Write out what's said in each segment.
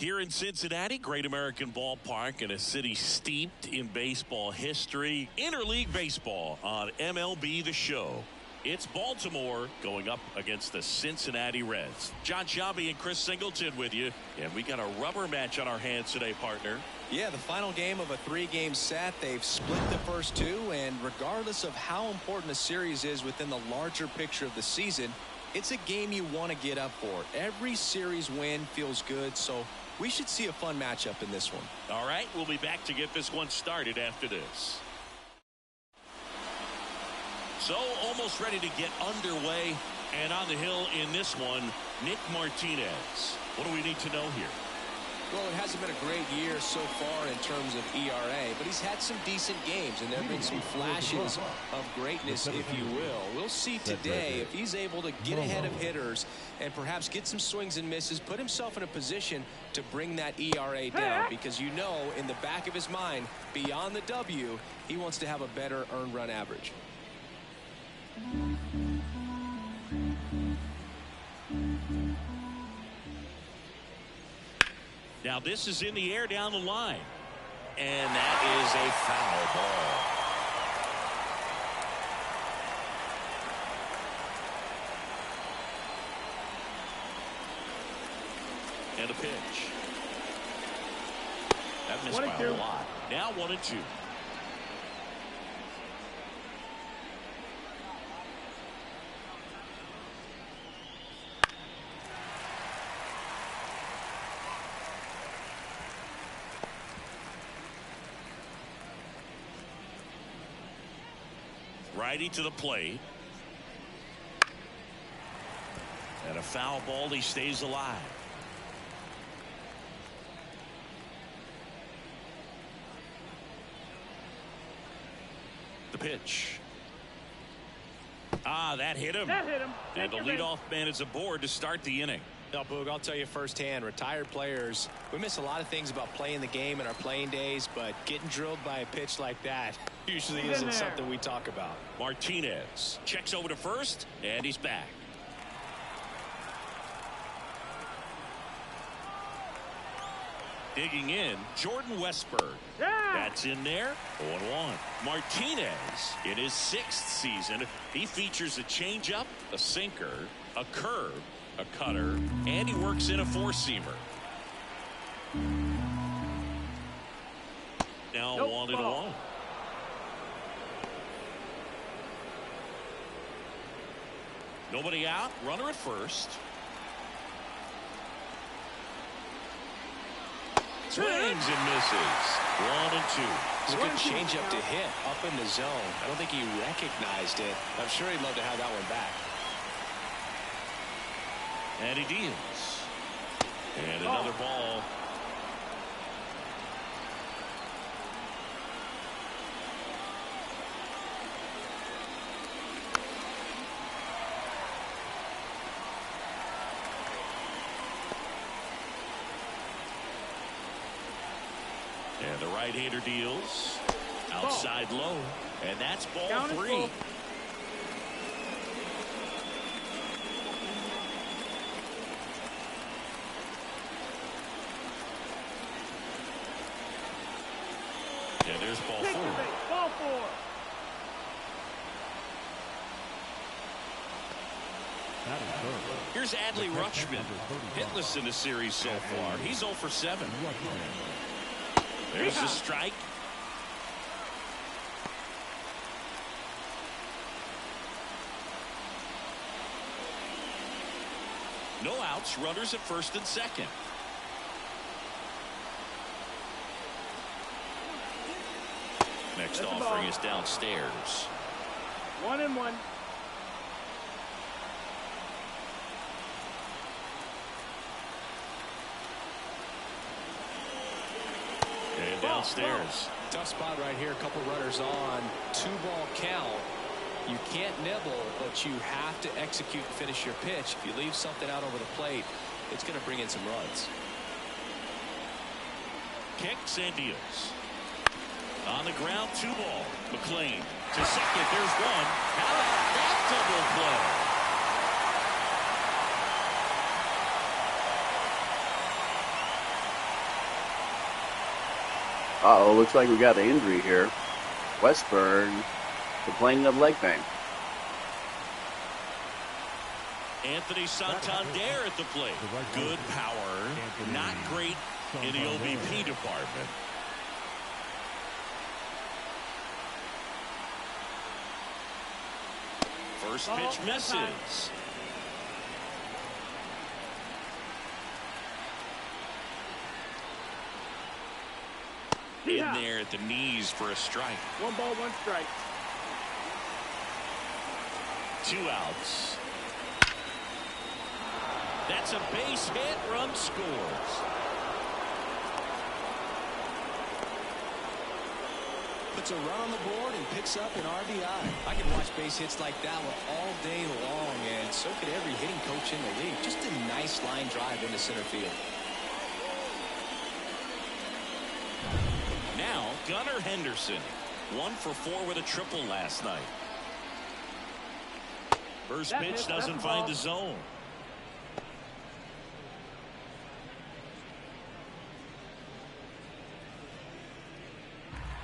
Here in Cincinnati, Great American Ballpark, in a city steeped in baseball history. Interleague Baseball on MLB The Show. It's Baltimore going up against the Cincinnati Reds. John Sciambi and Chris Singleton with you. And we got a rubber match on our hands today, partner. Yeah, the final game of a 3-game set. They've split the first two, and regardless of how important a series is within the larger picture of the season, it's a game you want to get up for. Every series win feels good, so we should see a fun matchup in this one. All right, we'll be back to get this one started after this. So almost ready to get underway, and on the hill in this one, Nick Martinez. What do we need to know here? Well, it hasn't been a great year so far in terms of ERA, but he's had some decent games, and there have been some flashes of greatness, if you will. We'll see today if he's able to get ahead of hitters and perhaps get some swings and misses, put himself in a position to bring that ERA down, because you know in the back of his mind, beyond the W, he wants to have a better earned run average. Now this is in the air down the line. And that is a foul ball. And a pitch. That missed by a lot. Now 1-2. Righty to the plate. And a foul ball. He stays alive. The pitch. That hit him. And the leadoff man is aboard to start the inning. Now, Boog, I'll tell you firsthand, retired players, we miss a lot of things about playing the game in our playing days, but getting drilled by a pitch like that usually isn't something we talk about. Martinez checks over to first, and he's back. Digging in, Jordan Westburg. That's in there. 0-1. Martinez, in his 6th season, he features a changeup, a sinker, a curve, a cutter, and he works in a 4-seamer. Now 1-1. Nobody out. Runner at first. Swings and misses. 1-2. It's a good changeup to hit up in the zone. I don't think he recognized it. I'm sure he'd love to have that one back. And he deals. And another ball. And the right-hander deals. Outside low. And that's ball 3. And there's ball 4. Ball 4. Here's Adley Rutschman. Hitless in the series so far. He's 0 for 7. There's the strike. No outs. Runners at first and second. Next offering is downstairs. 1-1. And downstairs. Tough spot right here. A couple runners on. 2-ball count. You can't nibble, but you have to execute and finish your pitch. If you leave something out over the plate, it's going to bring in some runs. Kicks and deals. On the ground, 2-ball. McLean to second. There's one. How about that double play? Uh-oh, looks like we got an injury here. Westburg complaining of leg pain. Anthony Santander at the plate. Good power, not great in the OBP department. First pitch misses. In there at the knees for a strike. 1 ball, 1 strike. 2 outs. That's a base hit. Run scores. Puts a run on the board and picks up an RBI. I can watch base hits like that one all day long, and so could every hitting coach in the league. Just a nice line drive into center field. Now, Gunnar Henderson. 1 for 4 with a triple last night. First pitch doesn't find the zone.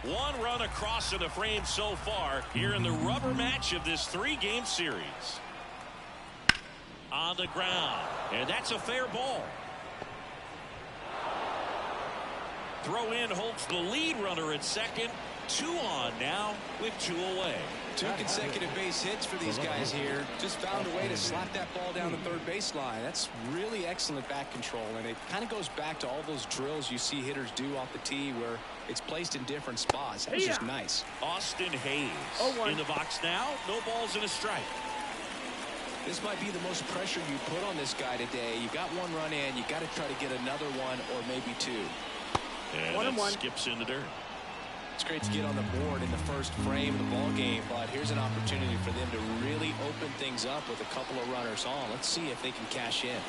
One run across in the frame so far here in the rubber match of this 3-game series. On the ground, and that's a fair ball. Throw in holds the lead runner at second. 2 on now with 2 away. 2 consecutive base hits for these guys here. Just found a way to slap that ball down the third baseline. That's really excellent bat control, and it kind of goes back to all those drills you see hitters do off the tee where it's placed in different spots. That was just nice. Austin Hayes in the box now. No balls and a strike. This might be the most pressure you put on this guy today. You got 1 run in. You got to try to get another 1 or maybe 2. And it skips in the dirt. It's great to get on the board in the first frame of the ball game, but here's an opportunity for them to really open things up with a couple of runners on. Let's see if they can cash in.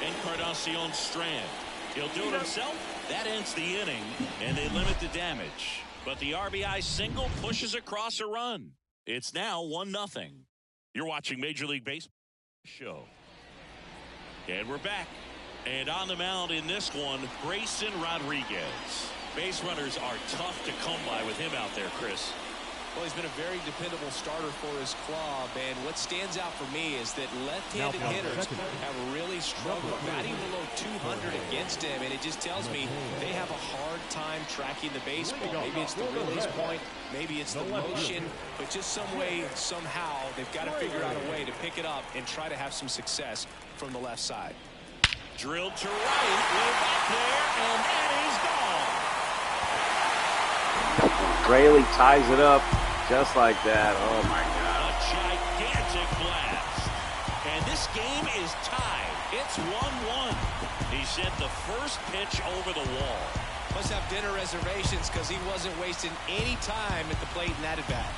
Encarnacion Strand. He'll do it himself. That ends the inning, and they limit the damage. But the RBI single pushes across a run. It's now 1-0. You're watching Major League Baseball show. And we're back. And on the mound in this one, Grayson Rodriguez. Base runners are tough to come by with him out there, Chris. Well, he's been a very dependable starter for his club, and what stands out for me is that left-handed hitters have really struggled batting below 200 against him, and it just tells me they have a hard time tracking the baseball. Maybe it's the release point, maybe it's the motion, but just some way, somehow, they've got to figure out a way to pick it up and try to have some success from the left side. Drilled to right, way back there, and that is gone. Raley ties it up just like that. Oh, my God. A gigantic blast. And this game is tied. It's 1-1. He sent the first pitch over the wall. Must have dinner reservations because he wasn't wasting any time at the plate in that at-bat.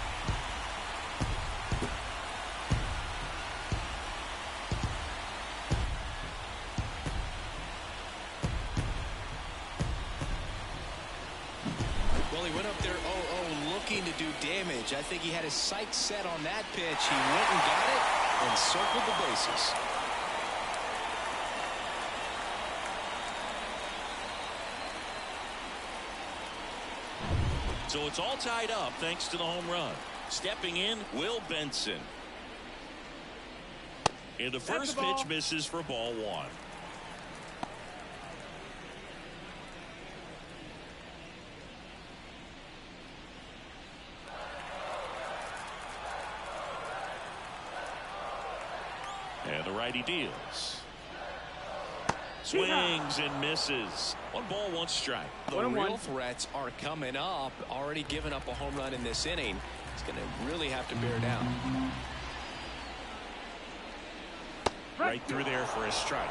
To do damage. I think he had his sights set on that pitch. He went and got it and circled the bases. So it's all tied up thanks to the home run. Stepping in, Will Benson. And the first pitch misses for ball 1. And the righty deals. Swings and misses. 1 ball, 1 strike. The real threats are coming up. Already given up a home run in this inning. He's going to really have to bear down. Right through there for a strike.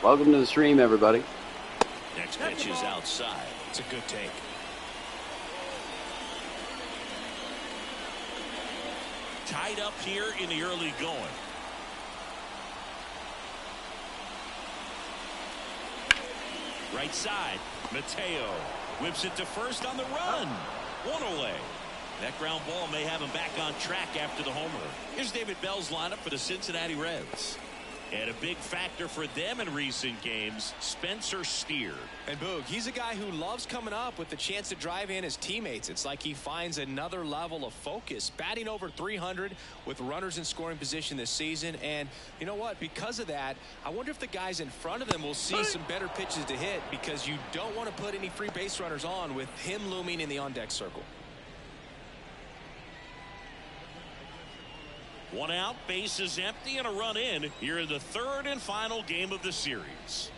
Welcome to the stream, everybody. Next pitch is outside. It's a good take. Tied up here in the early going. Right side. Mateo whips it to first on the run. 1 away. That ground ball may have him back on track after the homer. Here's David Bell's lineup for the Cincinnati Reds. And a big factor for them in recent games, Spencer Steer. And Boog, he's a guy who loves coming up with the chance to drive in his teammates. It's like he finds another level of focus. Batting over 300 with runners in scoring position this season. And you know what? Because of that, I wonder if the guys in front of them will see some better pitches to hit, because you don't want to put any free base runners on with him looming in the on-deck circle. One out, bases empty, and a run in here in the third and final game of the series.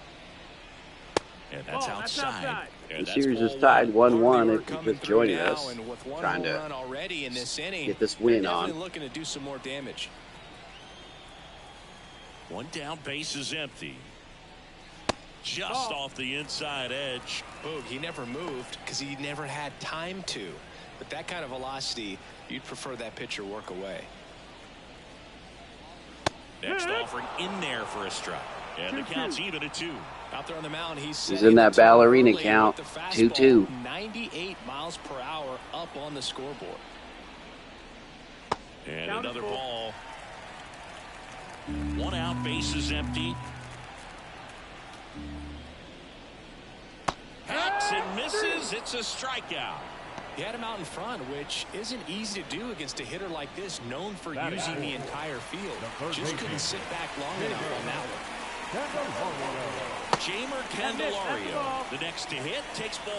And that's outside. The series is tied 1-1 if you're just joining us. And with Trying to run already in this inning, get this win on. Looking to do some more damage. One down, bases empty. Just off the inside edge. Boog, he never moved because he never had time to. But that kind of velocity, you'd prefer that pitcher work away. Next offering in there for a strike. And the count's even at 2. Out there on the mound, he's in that ballerina count. 2-2. 98 miles per hour up on the scoreboard. And another ball. One out, bases empty. Hacks and misses. It's a strikeout. He had him out in front, which isn't easy to do against a hitter like this, known for using the entire field. Just couldn't sit back long enough on that one. Jeimer Candelario, the next to hit, takes ball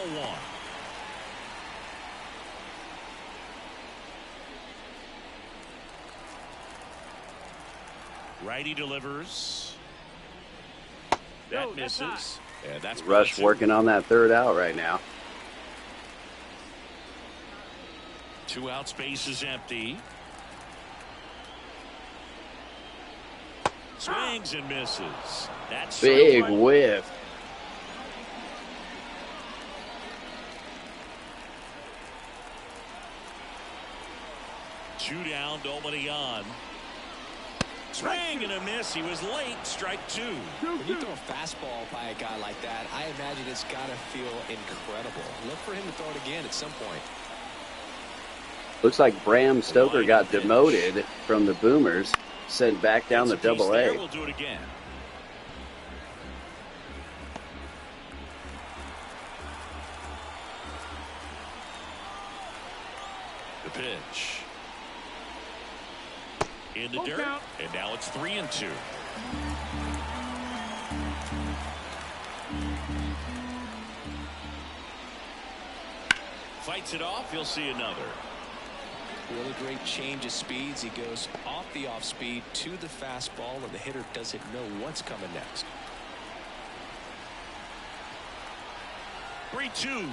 1. Righty delivers. That misses. And that's Rush working on that third out right now. 2 outs, bases empty. Swings and misses. That's big whiff. Two down, nobody on. Swing and a miss. He was late. Strike 2. When you throw a fastball by a guy like that, I imagine it's got to feel incredible. Look for him to throw it again at some point. Looks like Bram Stoker got demoted from the Boomers, sent back down to Double-A. We'll do it again. The pitch. In the dirt, and now it's 3-2. Fights it off. You'll see another. Really great change of speeds. He goes off the off speed to the fastball, and the hitter doesn't know what's coming next. 3-2.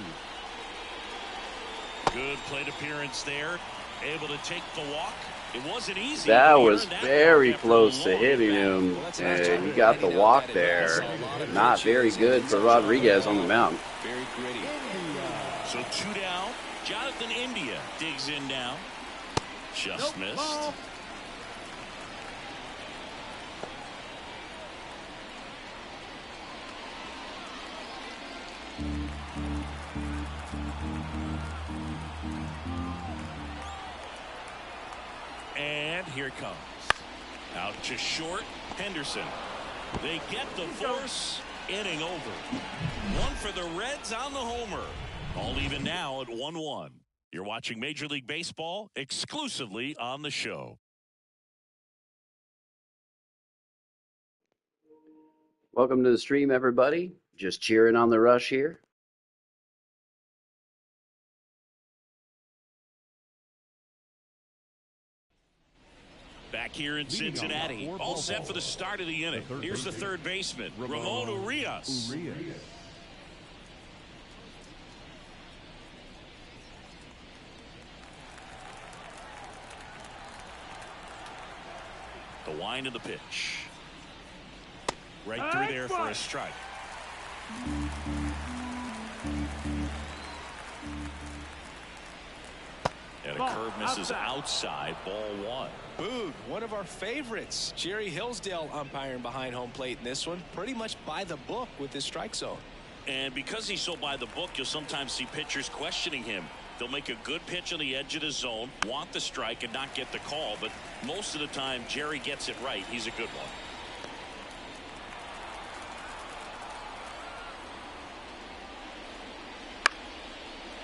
Good plate appearance there. Able to take the walk. It wasn't easy. That was very close to hitting him, and he got the walk there. Not very good for Rodriguez on the mound. Very gritty. So 2 down. Jonathan India digs in now. Just missed. And here it comes. Out to short. Henderson. They get the force. Inning over. One for the Reds on the homer. All even now at 1-1. You're watching Major League Baseball exclusively on the show. Welcome to the stream, everybody. Just cheering on the Rush here. Back here in Cincinnati, all set for the start of the inning. Here's the third baseman, Ramon Urias. The wind of the pitch. Right through there for a strike. And a curve misses outside, ball 1. Boog, one of our favorites. Jerry Hillsdale umpiring behind home plate in this one. Pretty much by the book with his strike zone. And because he's so by the book, you'll sometimes see pitchers questioning him. They'll make a good pitch on the edge of the zone, want the strike, and not get the call. But most of the time, Jerry gets it right. He's a good one.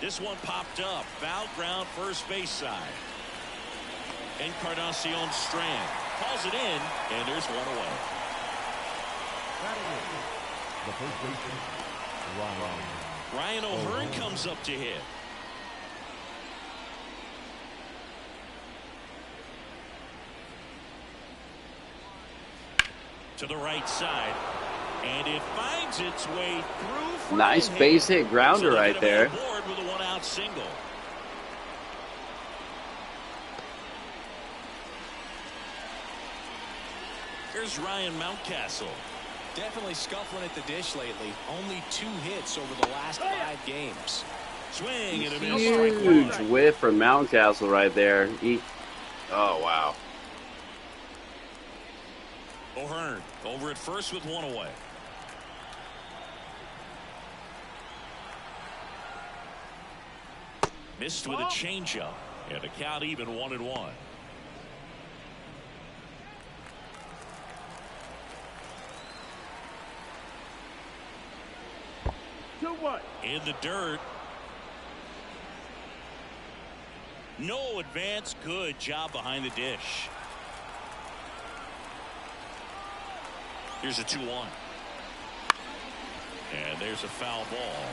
This one popped up. Foul ground, first base side. Encarnacion Strand calls it in, and there's one away. The first baseman, Ryan O'Hearn comes up to hit. To the right side, and it finds its way through. Nice base hit grounder right there. Board with a one-out single. Here's Ryan Mountcastle. Definitely scuffling at the dish lately. Only 2 hits over the last 5 games. Swing and a miss. Huge whiff from Mountcastle right there. Oh, wow. O'Hearn over at first with one away. Missed with a changeup, and a count even 1-1. In the dirt. No advance. Good job behind the dish. Here's a 2-1. And there's a foul ball.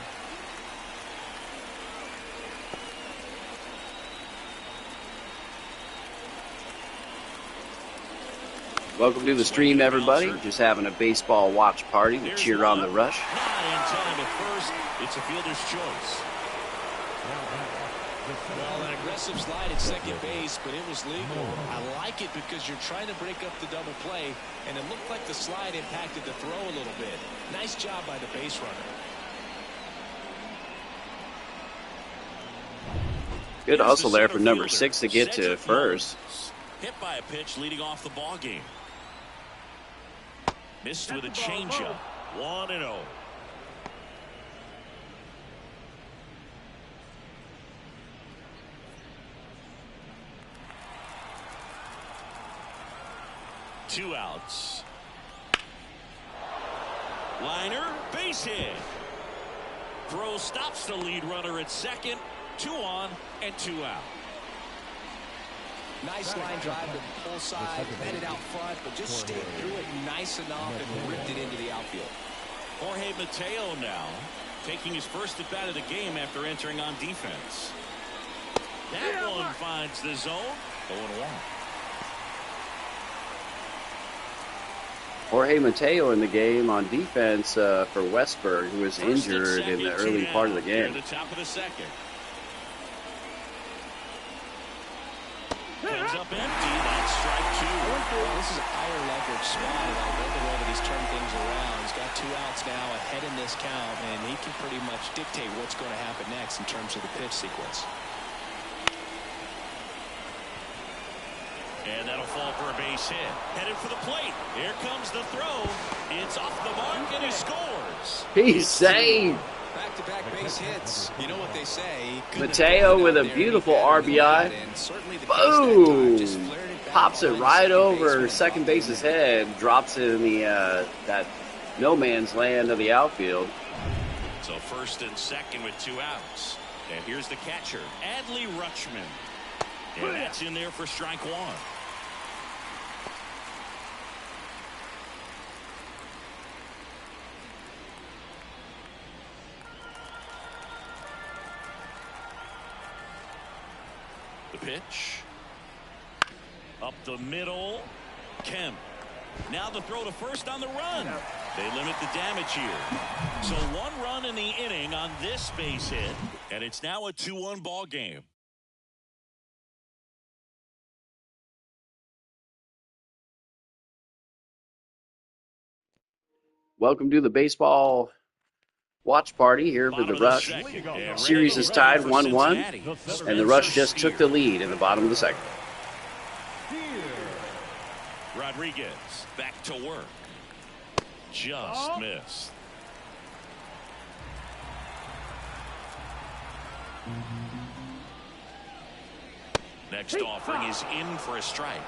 Welcome to the stream, everybody. Just having a baseball watch party to cheer on the Rush. Not in time at first. It's a fielder's choice. Well, an aggressive slide at second base, but it was legal. I like it because you're trying to break up the double play, and it looked like the slide impacted the throw a little bit. Nice job by the base runner. Good hustle there for number 6 to get to first. Hit by a pitch leading off the ball game. Missed with a changeup. 1-0. Two outs. Liner, base hit. Throw stops the lead runner at second. 2 on and 2 out. Nice line drive to the pull side, headed out front, but just stayed through it nice enough and ripped it into the outfield. Jorge Mateo now taking his first at bat of the game after entering on defense. That one finds the zone. 0-1. Jorge Mateo in the game on defense for Westburg, who was injured in the early part of the game. Near the top of the second. Comes up empty. That's strike 2. Well, this is a higher leverage spot, and I love the way that he's turned things around. He's got 2 outs now ahead in this count, and he can pretty much dictate what's going to happen next in terms of the pitch sequence. And that'll fall for a base hit. Headed for the plate. Here comes the throw. It's off the mark, and he scores. He's saved. Back-to-back base hits. You know what they say. Mateo with a beautiful RBI. Boom! Pops it right over second base's head. Drops it in the that no man's land of the outfield. So first and second with 2 outs. And here's the catcher, Adley Rutschman. And that's in there for strike 1. The pitch. Up the middle. Kemp. Now the throw to first on the run. They limit the damage here. So 1 run in the inning on this base hit. And it's now a 2-1 ball game. Welcome to the baseball watch party here for the Rush. Series is tied 1-1, and the Rush just took the lead in the bottom of the second. Rodriguez back to work. Just missed. Next offering is in for a strike.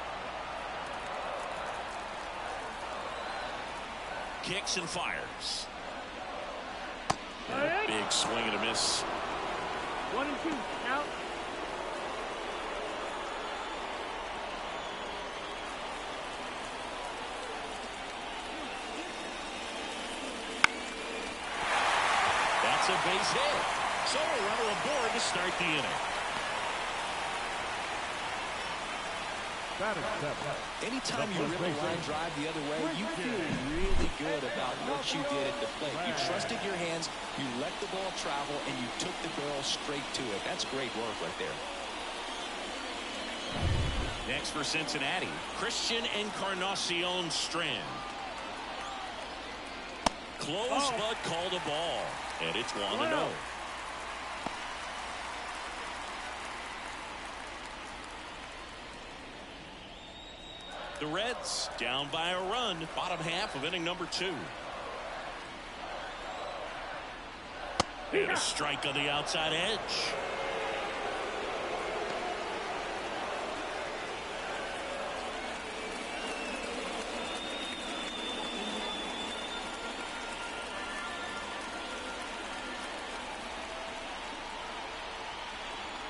Kicks and fires. Big swing and a miss. 1 and 2. Count. That's a base hit. So a runner aboard to start the inning. Anytime you rip a line drive the other way, you feel really good about what you did at the plate. You trusted your hands, you let the ball travel, and you took the barrel straight to it. That's great work right there. Next for Cincinnati, Christian Encarnacion Strand. Close, but called a ball. And it's 1-0. The Reds down by a run, bottom half of inning number 2. And a strike on the outside edge.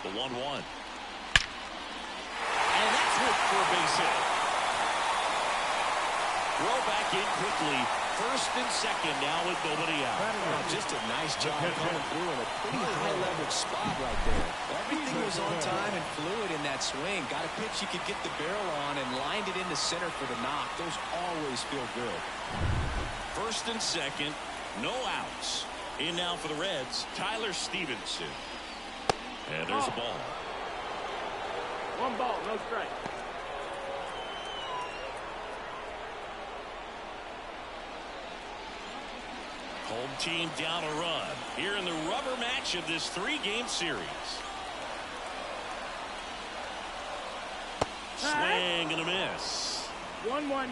The 1-1. And that's it for a base hit. Throw back in quickly. First and second now with nobody out. Just a nice job coming through in a pretty high leverage spot right there. Everything was on time and fluid in that swing. Got a pitch you could get the barrel on and lined it into center for the knock. Those always feel good. First and second, no outs. In now for the Reds, Tyler Stevenson. And there's a ball. 1 ball, no strike. Home team down a run here in the rubber match of this 3-game series. Swing and a miss. 1-1.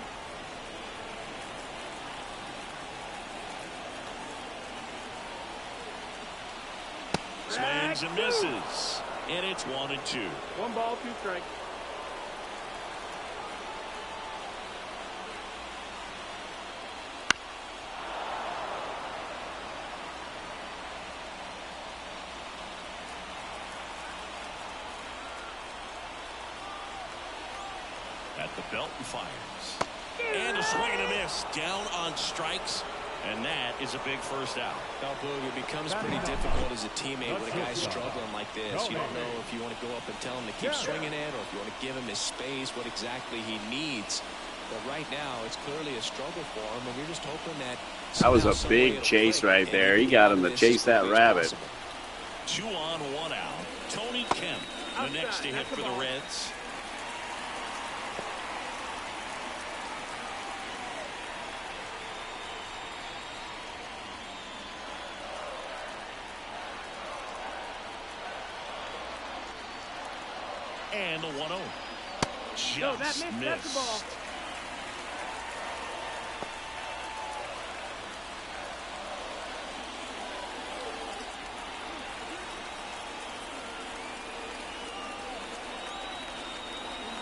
Swings and misses. And it's 1-2. 1 ball, 2 strikes. At the belt and fires. And a swing and a miss. Down on strikes. And that is a big first out. Well, Boog, it becomes pretty difficult as a teammate when a guy's struggling like this. You don't know if you want to go up and tell him to keep swinging it or if you want to give him his space, what exactly he needs. But right now, it's clearly a struggle for him, and you're just hoping that... That was a big chase right there. He got him to chase that rabbit. 2 on, 1 out. Tony Kemp, the next to hit for the Reds. And the 1-0. Just That's the ball. missed.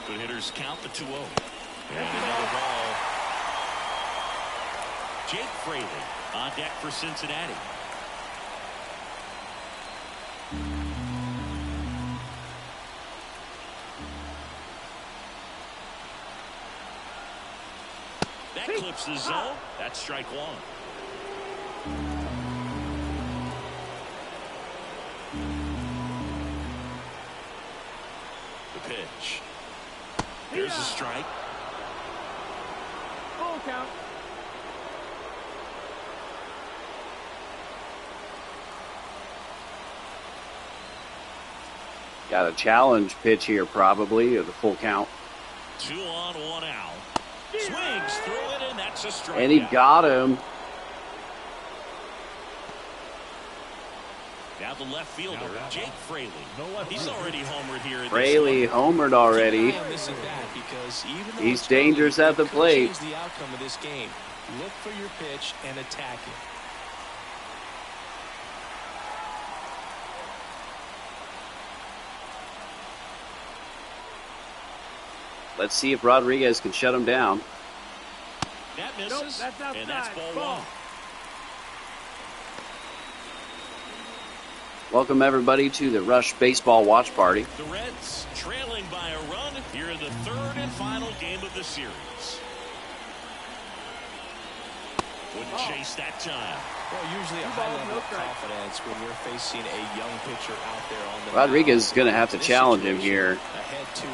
Good hitters count the 2-0. And another ball. Jake Fraley on deck for Cincinnati. That clips the zone. That's strike 1. The pitch. Here's the strike. Full count. Got a challenge pitch here probably of the full count. 2 on, 1 out. Swings through it, and that's a strike. And he got him. Now the left fielder, Jake Fraley. He's already homered here. Fraley homered already. He's dangerous at the plate. Change the outcome of this game. Look for your pitch and attack it. Let's see if Rodriguez can shut him down. That misses, Nope, that's outside. and that's ball 1. Welcome everybody to the Rush Baseball Watch Party. The Reds trailing by a run here in the third and final game of the series. Wouldn't chase that time. Well, usually a high level of confidence when you're facing a young pitcher out there on the Rodriguez is going to have to challenge him here. Ahead 2-0.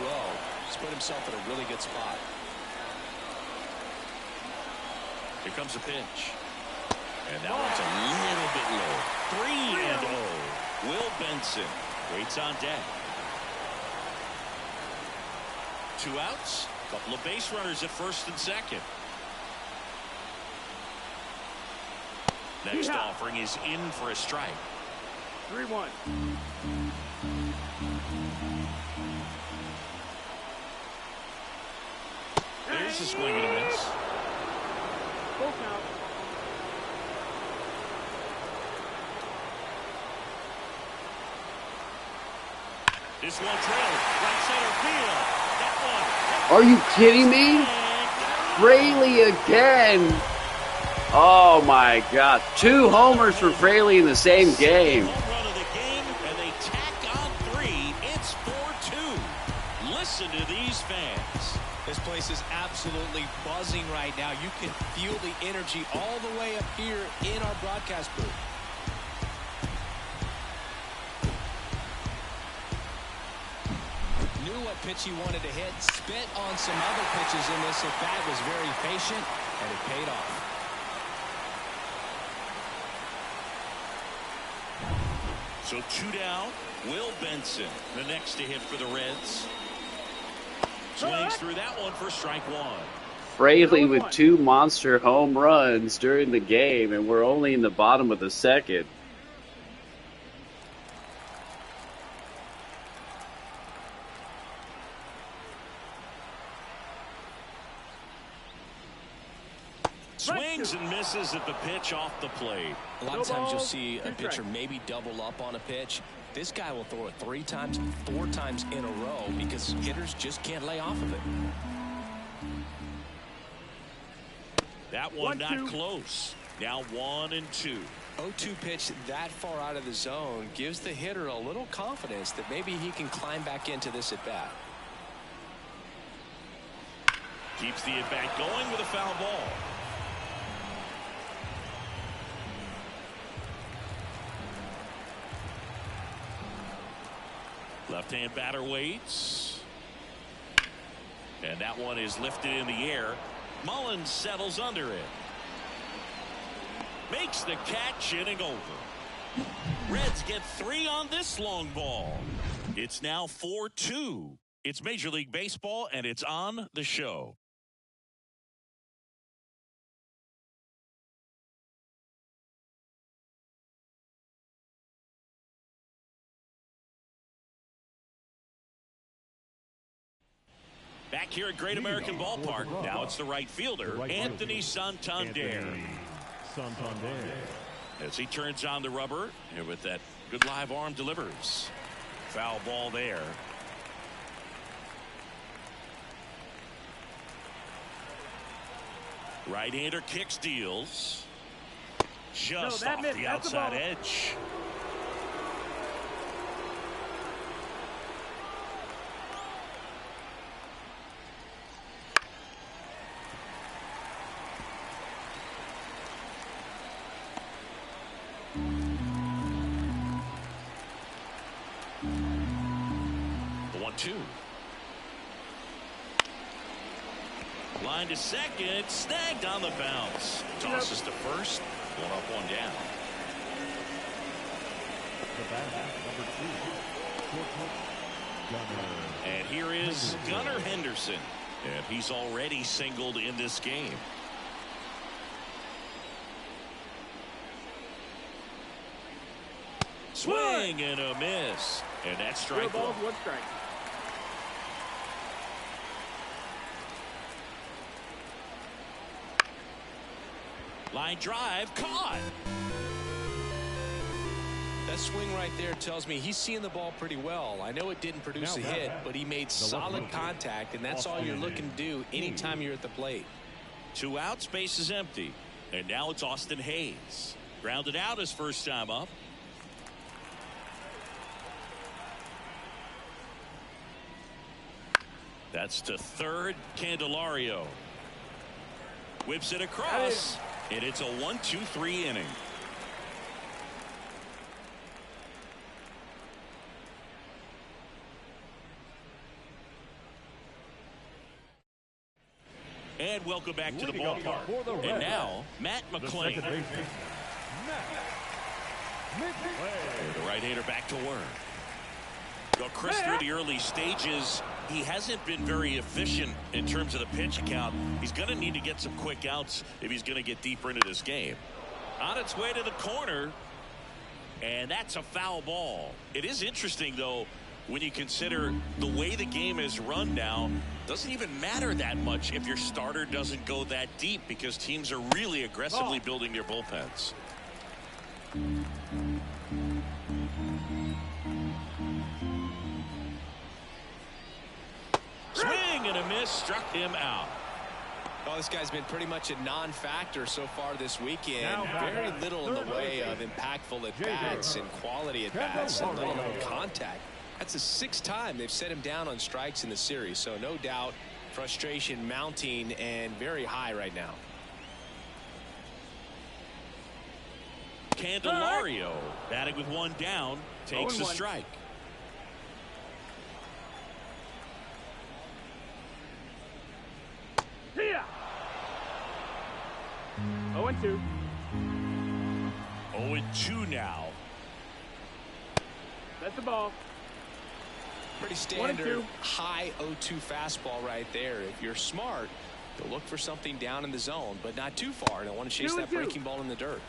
He's put himself in a really good spot. Here comes a pitch. And that one's a little bit low. 3-0. Will Benson waits on deck. 2 outs. Couple of base runners at first and second. Next offering is in for a strike. 3-1. There's a swing and a miss. Full count. This one trailed. Right center field. That Are you kidding me? Fraley again. Oh my God. 2 homers for Fraley in the same game. Home run of the game, and they tack on 3. It's 4-2. Listen to these fans. This place is absolutely buzzing right now. You can feel the energy all the way up here in our broadcast booth. Knew what pitch he wanted to hit. Spit on some other pitches in this at-bat. Was very patient, and it paid off. So 2 down. Will Benson, the next to hit for the Reds. Swings through that one for strike 1. Fraley with 2 monster home runs during the game, and we're only in the bottom of the second. Swings and misses at the pitch off the plate. A lot of times you'll see a pitcher maybe double up on a pitch. This guy will throw it 3 times, 4 times in a row because hitters just can't lay off of it. That one not close. Now 1-2. 0-2 pitch that far out of the zone gives the hitter a little confidence that maybe he can climb back into this at bat. Keeps the at bat going with a foul ball. Left-hand batter waits. And that one is lifted in the air. Mullins settles under it. Makes the catch, inning over. Reds get 3 on this long ball. It's now 4-2. It's Major League Baseball, and it's on the show. Back here at Great American Ballpark. Now it's the right fielder, Anthony Santander. As he turns on the rubber, and with that good live arm delivers. Foul ball there. Right-hander kicks, deals. Just off the outside edge. The 1-2. Line to second, snagged on the bounce. Tosses to first, 1 up, 1 down. And here is Gunnar Henderson, and he's already singled in this game. Swing and a miss, and that's strike 1. 1 strike. Line drive, caught. That swing right there tells me he's seeing the ball pretty well. I know it didn't produce a hit, but he made solid contact, and that's all you're looking to do anytime you're at the plate. 2 outs, base is empty. And now it's Austin Hayes. Grounded out his first time up. That's to third. Candelario whips it across, and it's a 1-2-3 inning. And welcome back to the ballpark. And now, Matt McLain. The right-hander back to work. Well, Chris, through the early stages, he hasn't been very efficient in terms of the pitch count. He's going to need to get some quick outs if he's going to get deeper into this game. On its way to the corner, and that's a foul ball. It is interesting, though, when you consider the way the game is run now. Doesn't even matter that much if your starter doesn't go that deep, because teams are really aggressively building their bullpens. Swing and a miss, struck him out. Well, this guy's been pretty much a non-factor so far this weekend. Very little in the way of impactful at-bats and quality at-bats, and let alone contact. That's the 6th time they've set him down on strikes in the series, so no doubt frustration mounting and very high right now. Candelario batting with one down, takes a strike. See ya. 0-2. 0-2 now. That's the ball. Pretty standard high 0-2 fastball right there. If you're smart, you'll look for something down in the zone, but not too far. Don't want to chase that breaking ball in the dirt.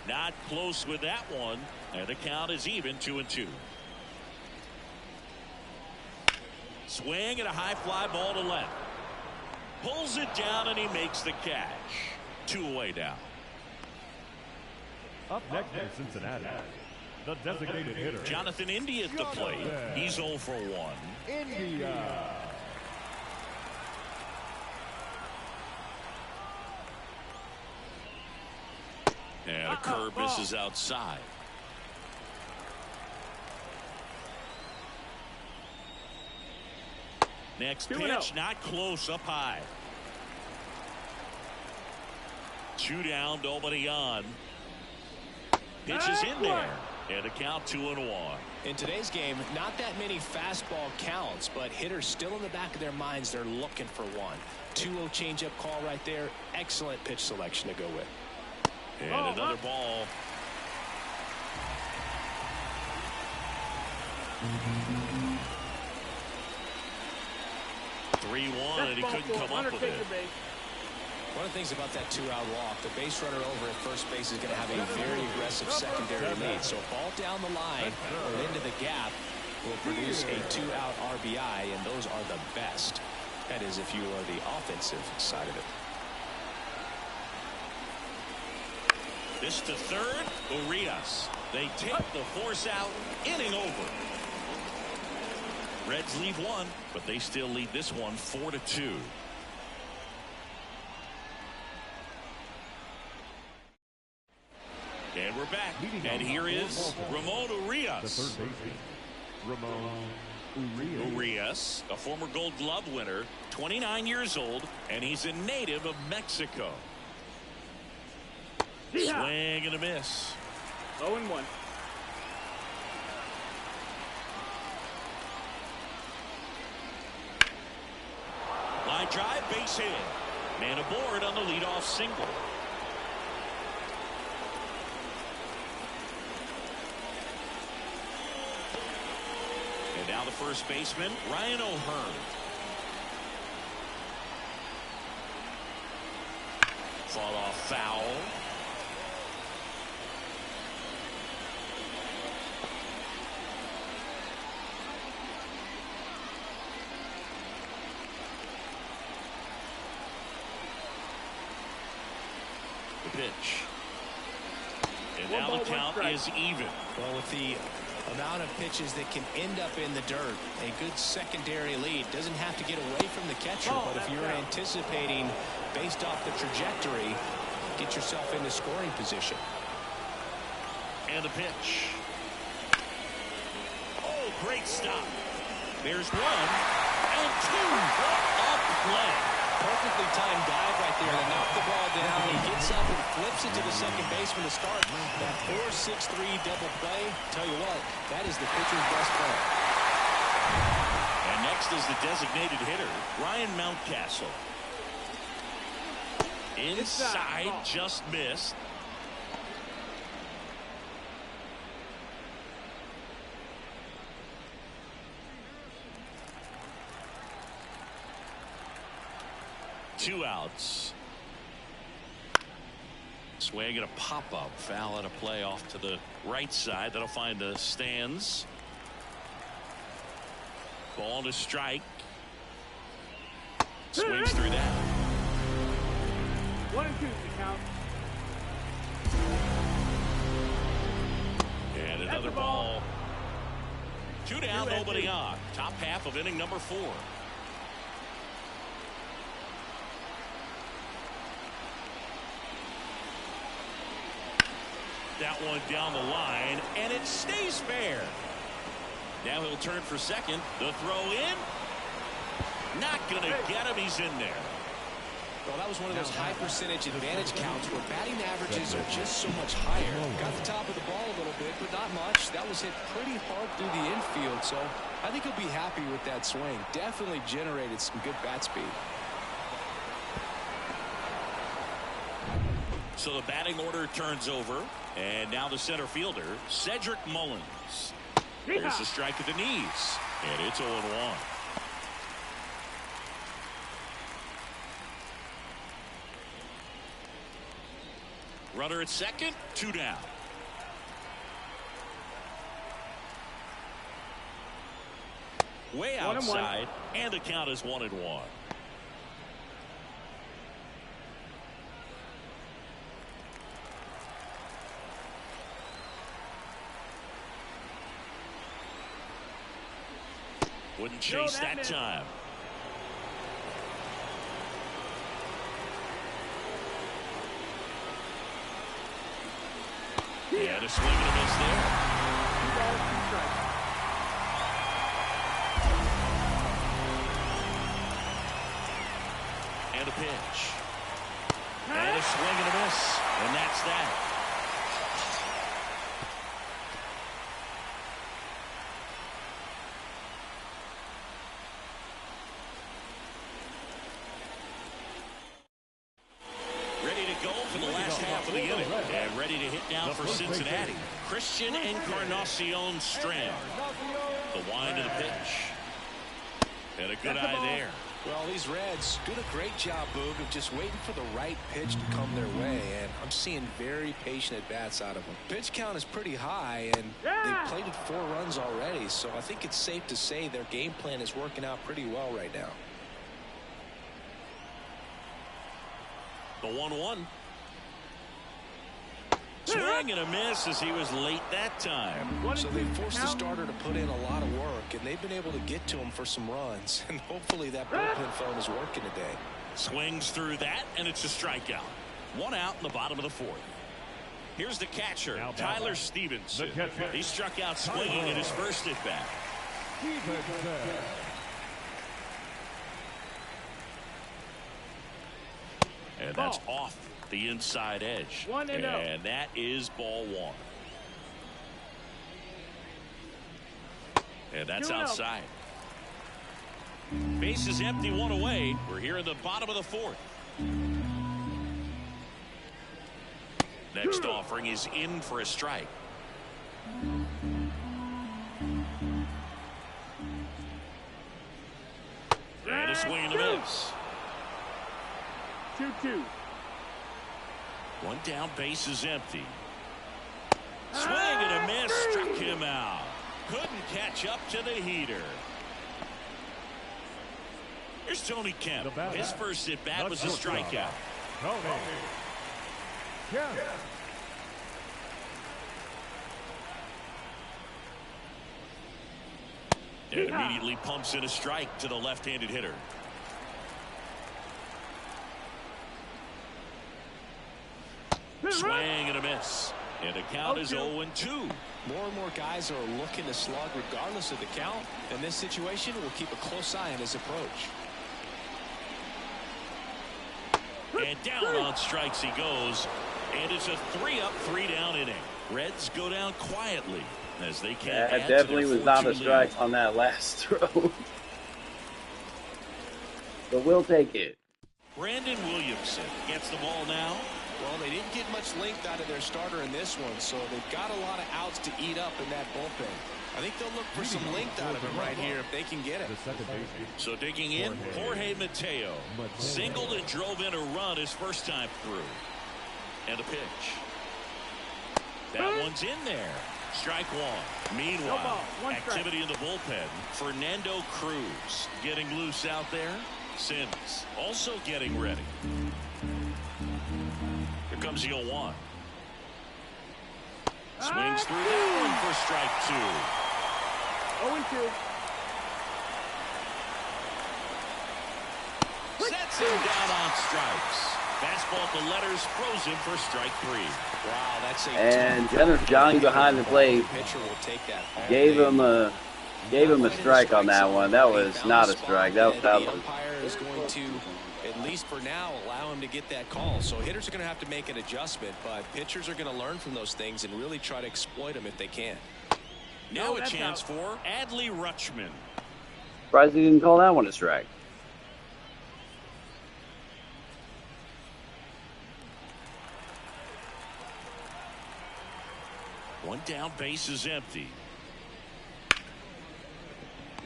Not close with that one, and the count is even, 2-2. Swing and a high fly ball to left. Pulls it down and he makes the catch. 2 away now. Up next for Cincinnati, the designated hitter, Jonathan India at the plate. He's 0 for 1. India. And a curve misses outside. Next pitch, not close, up high. 2 down, nobody on. Pitch is in there, and a count 2-1. In today's game, not that many fastball counts, but hitters still in the back of their minds, they're looking for one. 2-0 changeup call right there. Excellent pitch selection to go with. And another ball. Mm-hmm. 3-1, and he couldn't come up with it. One of the things about that 2-out walk, the base runner over at first base is going to have a very aggressive secondary lead. So a ball down the line or into the gap will produce a 2-out RBI, and those are the best. That is, if you are the offensive side of it. This to third, Urias. They take the force out, inning over. Reds leave one, but they still lead this one 4-2. And we're back. And here is Ramon Urias. The third baseman, Ramon Urias, a former Gold Glove winner, 29 years old, and he's a native of Mexico. Swing and a miss. 0-1. Line drive, base hit. Man aboard on the leadoff single. And now the first baseman, Ryan O'Hearn. Fall off foul. Pitch. And now the count is even. Well, with the amount of pitches that can end up in the dirt, a good secondary lead doesn't have to get away from the catcher, but if you're anticipating based off the trajectory, get yourself into scoring position. And the pitch. Oh, great stop. There's one, And two. What a play. Perfectly timed dive right there to knock the ball down. He gets up and flips it to the second baseman to start that 4-6-3 double play. Tell you what, that is the pitcher's best play. And next is the designated hitter, Ryan Mountcastle. Inside, just missed. Two outs. Swing and a pop-up. Foul at a play off to the right side. That'll find the stands. Ball to strike. Swings through that. 1 and 2 to count. And another ball. 2 down, nobody on. Top half of inning number 4. That one down the line, and it stays fair. Now he'll turn for second. The throw in. Not going to get him. He's in there. Well, that was one of those high percentage advantage counts where batting averages are just so much higher. Got the top of the ball a little bit, but not much. That was hit pretty hard through the infield, so I think he'll be happy with that swing. Definitely generated some good bat speed. So the batting order turns over, and now the center fielder, Cedric Mullins. There's the strike at the knees, and it's 0-1. Runner at second, 2 down. Way outside, and the count is 1-1. Wouldn't chase that time. And a swing and a miss there. 2 balls, 2 strikes. And a pitch. And a swing and a miss. And that's that. And ready to hit down for Cincinnati, Christian Encarnacion Strand. The wind of the pitch. And a good eye there. Well, these Reds doing a great job, Boog, of just waiting for the right pitch to come their way, and I'm seeing very patient at-bats out of them. Pitch count is pretty high, and they've plated 4 runs already, so I think it's safe to say their game plan is working out pretty well right now. The 1-1. Swing and a miss as he was late that time. So they forced the starter to put in a lot of work, and they've been able to get to him for some runs. And hopefully that bullpen phone is working today. Swings through that, and it's a strikeout. 1 out in the bottom of the 4th. Here's the catcher, Tyler Stevenson. He struck out swinging in his first at-bat. And that's off the inside edge. 1-0. And that is ball 1. And that's outside. Base is empty, 1 away. We're here in the bottom of the 4th. Next offering is in for a strike. And a swing and a miss. 2-2. 1 down, base is empty. Swing and a miss, struck him out. Couldn't catch up to the heater. Here's Tony Kemp. His first at bat was a strikeout. And immediately pumps in a strike to the left-handed hitter. Swing and a miss. And the count is 0-2. More and more guys are looking to slug regardless of the count. In this situation, we'll keep a close eye on his approach. And down on strikes he goes. And it's a 3-up, 3-down inning. Reds go down quietly as they can't add That definitely to their was not a 4-2 strike lead. on that last throw. But we'll take it. Brandon Williamson gets the ball now. Well, they didn't get much length out of their starter in this one, so they've got a lot of outs to eat up in that bullpen. I think they'll look for some length out of him right here if they can get it. The second baseman. So digging in, Jorge Mateo singled and drove in a run his first time through. And a pitch. That one's in there. Strike one. Meanwhile, One strike. activity in the bullpen. Fernando Cruz getting loose out there. Sims also getting ready. Here comes the 0-1. Swings through that one for strike 2. 0-2. Sets him down on strikes. Fastball at the letters, throws him for strike 3. Wow, that's a And Jenner Johnny behind the plate pitcher will take that all gave day. him a strike on that one. That was not a strike. That The was umpire is going to, at least for now, allow him to get that call. So hitters are going to have to make an adjustment, but pitchers are going to learn from those things and really try to exploit them if they can. Now a that's chance out. for Adley Rutschman. surprised he didn't call that one a strike. One down, base is empty.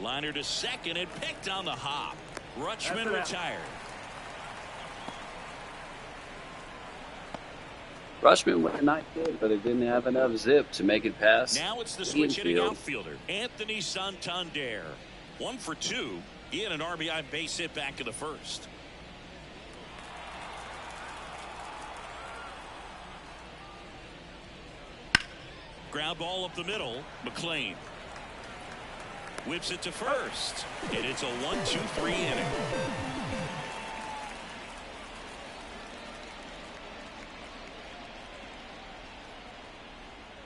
Liner to second and picked on the hop. Rutschman retired. Rushman went a nice hit, but it didn't have enough zip to make it past Now it's the the switch hitting infield. outfielder, Anthony Santander. 1 for 2. He had an RBI base hit back in the first. Ground ball up the middle. McLean whips it to first. And it's a 1-2-3 inning.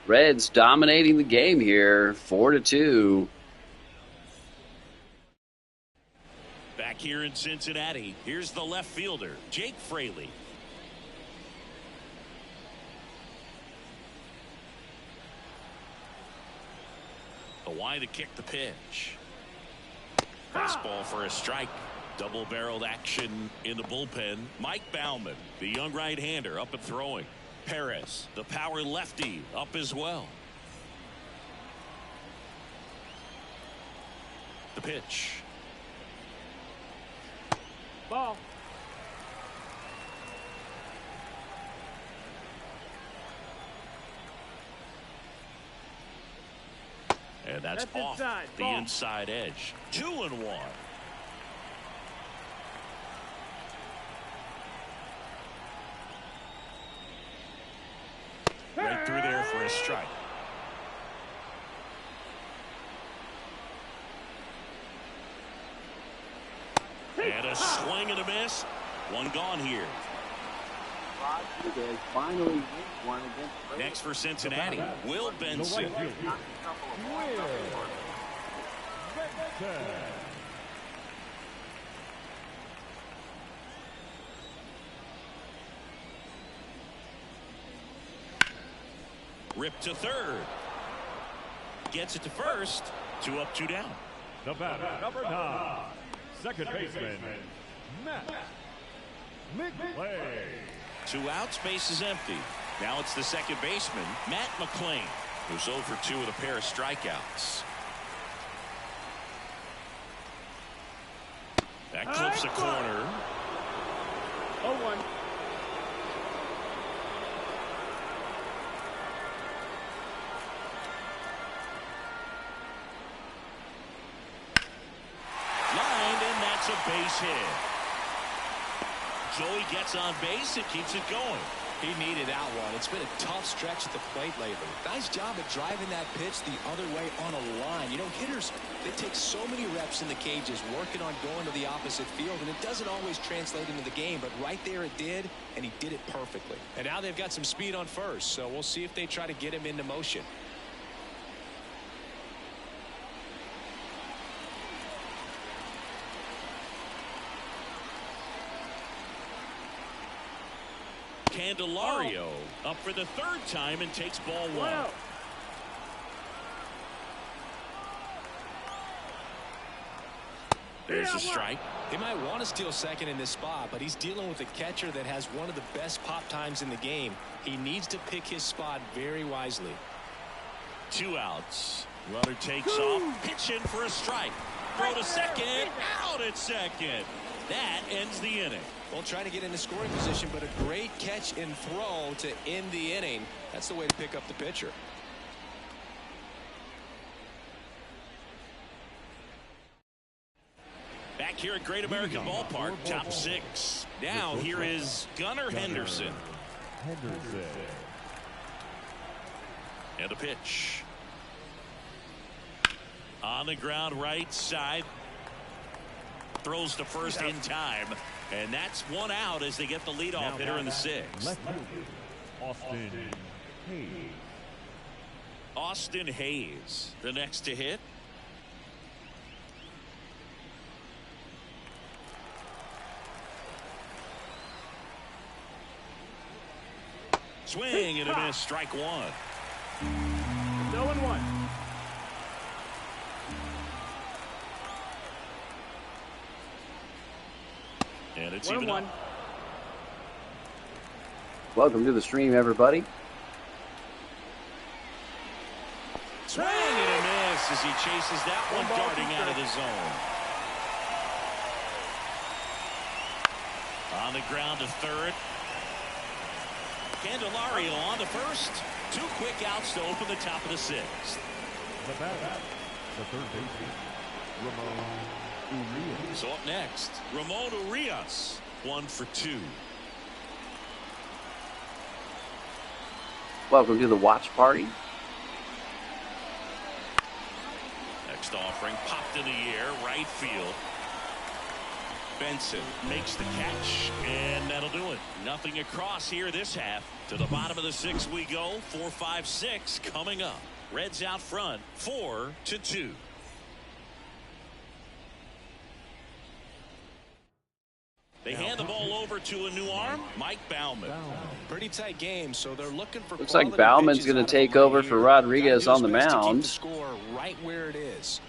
Reds dominating the game here, 4-2. Back here in Cincinnati, here's the left fielder, Jake Fraley. The wide to kick the pitch. Fastball for a strike. Double-barreled action in the bullpen. Mike Baumann, the young right-hander, up and throwing. Perez, the power lefty, up as well. The pitch. Ball. And that's off inside. the Ball. inside edge. 2-1. Right through there for a strike. And a swing and a miss. One gone here. Rodriguez finally wins one against Braves. Next for Cincinnati, Will The Benson. right fielder. Will Benson. Ripped to third. Gets it to first. 2 up, 2 down. The batter, number 9, second baseman, Matt McLean. 2 outs, base is empty. Now it's the second baseman, Matt McLean, who's 0 for 2 with a pair of strikeouts. That clips a corner. 0-1. Lined, and that's a base hit. Joey gets on base and keeps it going. He needed that one. It's been a tough stretch at the plate lately. Nice job at driving that pitch the other way on a line. You know, hitters, they take so many reps in the cages working on going to the opposite field, and it doesn't always translate into the game, but right there it did, and he did it perfectly. And now they've got some speed on first, so we'll see if they try to get him into motion. Candelario up for the third time and takes ball one. There's a strike. They might want to steal second in this spot, but he's dealing with a catcher that has one of the best pop times in the game. He needs to pick his spot very wisely. 2 outs. Runner takes off. Pitch in for a strike. Throw to second. Out at second. That ends the inning. Well, trying to get into scoring position, but a great catch and throw to end the inning. That's the way to pick up the pitcher. Back here at Great American Ballpark, top 6. Now here is Gunnar Henderson. And a pitch. On the ground right side. Throws to first in time. And that's 1 out as they get the leadoff hitter in the 6th. Austin Hayes. Austin Hayes, the next to hit. Swing and a miss, strike 1. 0-1. And it's even up. Welcome to the stream, everybody. Swing and a miss as he chases that one darting out of the zone. On the ground to third. Candelario on to first. 2 quick outs to open the top of the 6th. The batter, the third baseman, Ramon Urias. So up next, Ramon Urias, 1 for 2. Welcome to the watch party. Next offering popped in the air, right field. Benson makes the catch, and that'll do it. Nothing across here this half. To the bottom of the 6th we go. 4-5-6 coming up. Reds out front, 4-2. They hand the ball over to a new arm, Mike Baumann. Pretty tight game, so they're looking for. Looks like Bauman's going to take over for Rodriguez on the mound. Score right where it is.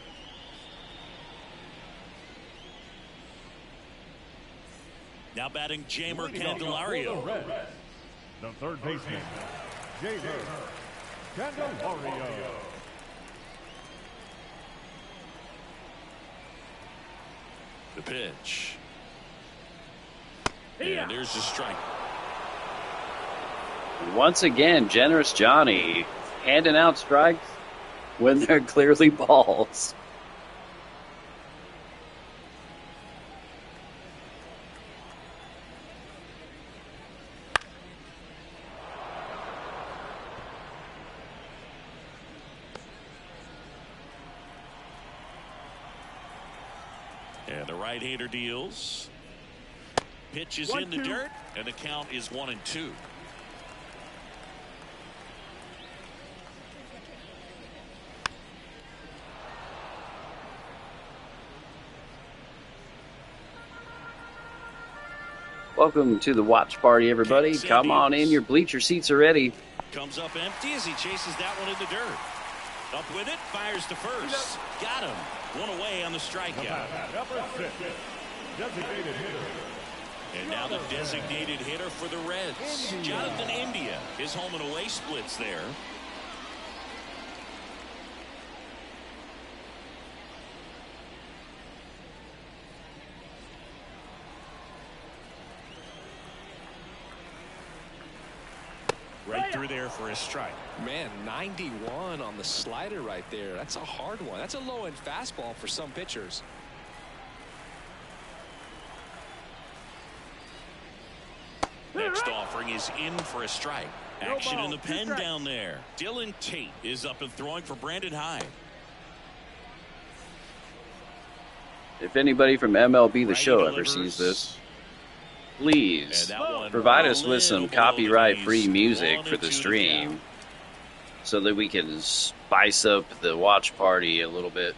Now batting Jeimer Candelario. The third baseman, Jeimer Candelario. The pitch. And there's the strike. Once again, Generous Johnny handing out strikes when they're clearly balls. And the right-hander deals. Pitch is in the dirt, and the count is 1-2. Welcome to the watch party, everybody. Come on in. Your bleacher seats are ready. Comes up empty as he chases that one in the dirt. Up with it, fires to first. Got him. 1 away on the strikeout. Number 6, designated hitter. And now the designated hitter for the Reds, Jonathan India. His home and away splits there. Right through there for a strike. Man, 91 on the slider right there. That's a hard one. That's a low-end fastball for some pitchers. Next offering offering is in for a strike. Action in the pen down there. Dylan Tate is up and throwing for Brandon Hyde. If anybody from MLB The Show ever sees this, please provide us with some copyright-free music for the stream so that we can spice up the watch party a little bit.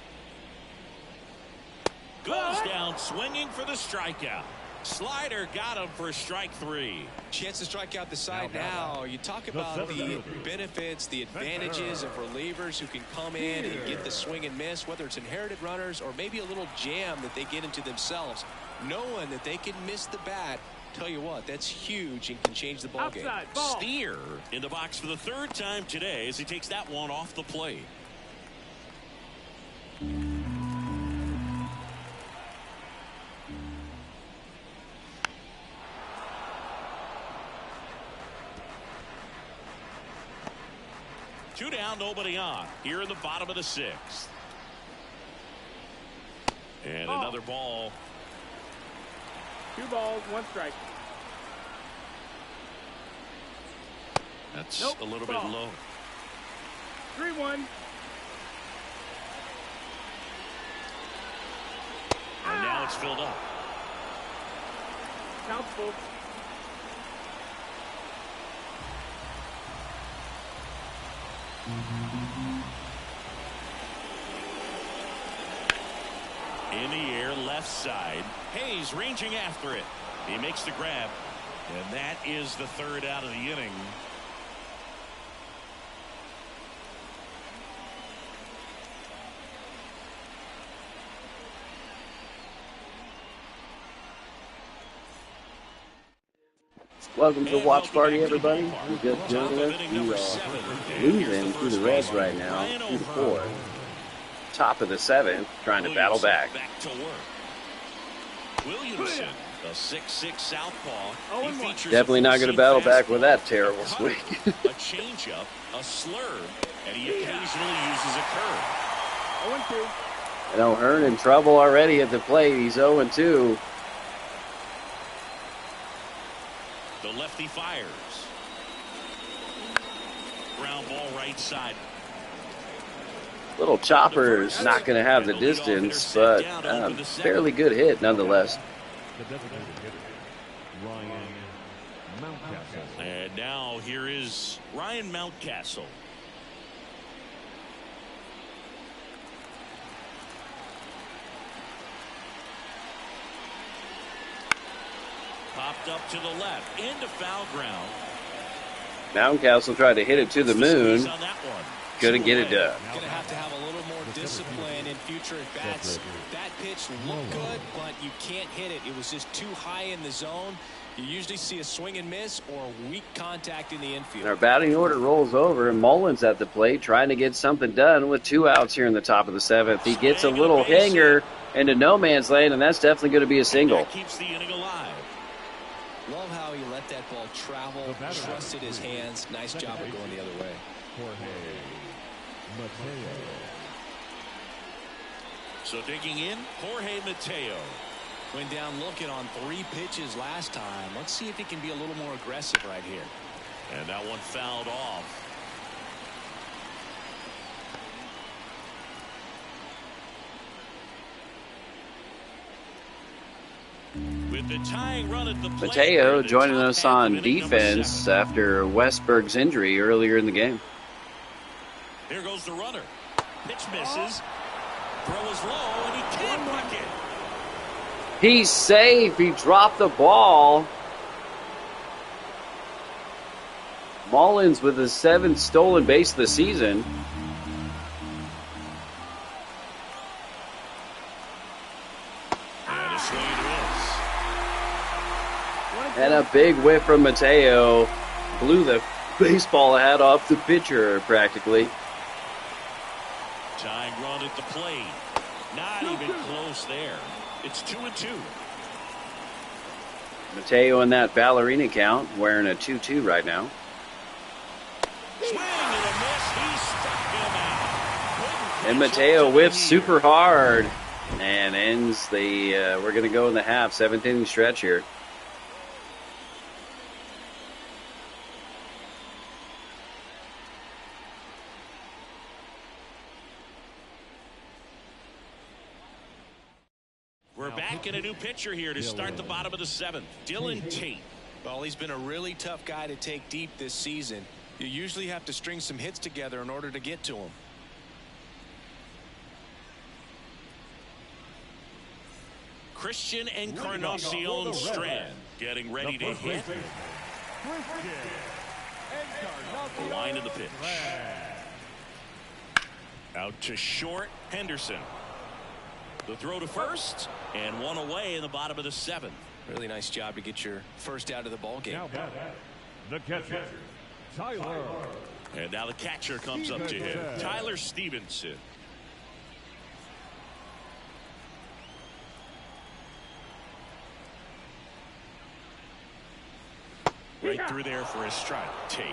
Goes down swinging for the strikeout. Slider got him for strike 3. Chance to strike out the side now. You talk about the benefits, the advantages of relievers who can come in and get the swing and miss, whether it's inherited runners or maybe a little jam that they get into themselves. Knowing that they can miss the bat, tell you what, that's huge and can change the ball game. Steer in the box for the 3rd time today as he takes that one off the plate. Two down, nobody on. Here in the bottom of the 6th. And another ball. 2 balls, 1 strike. That's a little bit low. 3-1. And now it's filled up. Count's full. In the air, left side. Hayes ranging after it. He makes the grab. And that is the 3rd out of the inning. Welcome to the watch party, everybody. We just joined us. We are losing to the Reds right now, 2-4. Top of the 7th, trying to battle back. Back to work. Williamson, a 6'6" southpaw. Definitely not going to battle back with that terrible swing. A changeup, a slurve, and he occasionally uses a curve. 0-2. You know, Hearn in trouble already at the plate. He's 0-2. The lefty fires. Ground ball right side. Little chopper's not going to have the distance, but fairly good hit nonetheless. The designated hitter, Ryan Mountcastle. And now here is Ryan Mountcastle. Popped up to the left, into foul ground. Mountcastle tried to hit it to the moon. Couldn't get it done. Going to have a little more discipline in future at bats. That pitch looked good, but you can't hit it. It was just too high in the zone. You usually see a swing and miss or weak contact in the infield. Our batting order rolls over, and Mullins at the plate trying to get something done with 2 outs here in the top of the 7th. He gets a little hanger into no man's land, and that's definitely going to be a single. That keeps the inning alive. Love how he let that ball travel, trusted his hands. Nice job of going the other way. Jorge Mateo. So digging in, Jorge Mateo. Went down looking on 3 pitches last time. Let's see if he can be a little more aggressive right here. And that one fouled off. With the tying run at the plate, Mateo joining us on defense after Westberg's injury earlier in the game. Here goes the runner. Pitch misses. Throw is low, and he can't block it. He's safe. He dropped the ball. Mullins with his 7th stolen base of the season. And a swing and a miss. And a big whiff from Mateo. Blew the baseball hat off the pitcher practically. Tying run at the plate. Not even close there. It's 2-2. Mateo in that ballerina count, wearing a 2-2 right now. Swing and a miss. He struck him out. And Mateo whiffs super hard and ends the, we're going to go in the half, 7th inning stretch here. back in a new pitcher here to start the bottom of the 7th. Dylan Tate. Well, he's been a really tough guy to take deep this season. You usually have to string some hits together in order to get to him. Christian Encarnacion Strand getting ready to hit. The line of the pitch. Out to short, Henderson. The throw to first, and one away in the bottom of the 7th. Really nice job to get your first out of the ball game. Now the catcher, Tyler. And now the catcher comes up to him, Tyler Stevenson. Right through there for a strike. Tate.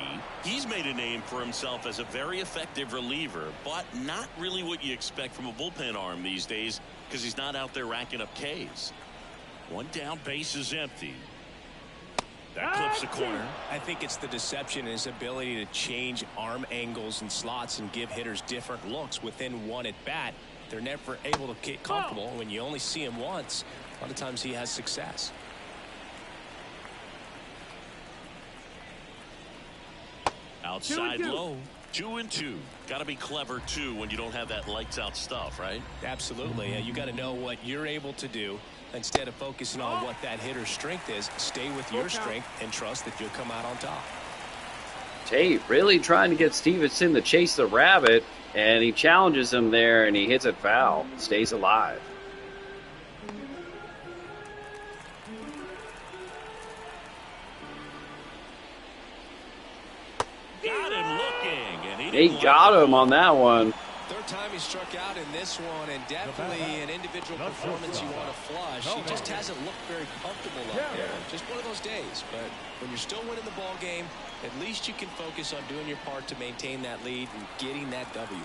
He's made a name for himself as a very effective reliever, but not really what you expect from a bullpen arm these days because he's not out there racking up Ks. One down, base is empty. That clips the corner. I think it's the deception in his ability to change arm angles and slots and give hitters different looks within one at bat. They're never able to get comfortable. When you only see him once, a lot of times he has success. Outside low. 2-2. Got to be clever too when you don't have that lights out stuff, right? Absolutely. You got to know what you're able to do instead of focusing on what that hitter's strength is. Stay with your strength and trust that you'll come out on top. Tate really trying to get Stevenson to chase the rabbit, and he challenges him there, and he hits it foul. Stays alive. Got him looking, and He got him on that one. Third time he struck out in this one, and definitely an individual performance you want to flush. He just hasn't looked very comfortable up there. Just one of those days. But when you're still winning the ball game, at least you can focus on doing your part to maintain that lead and getting that W.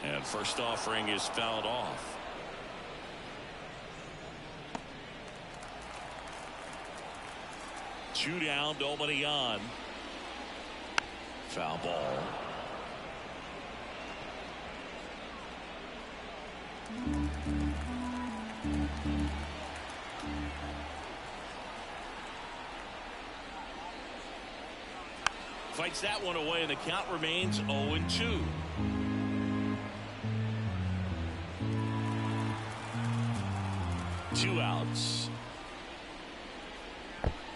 And first offering is fouled off. Two down, nobody on. Foul ball. Fights that one away, and the count remains 0-2. Two outs.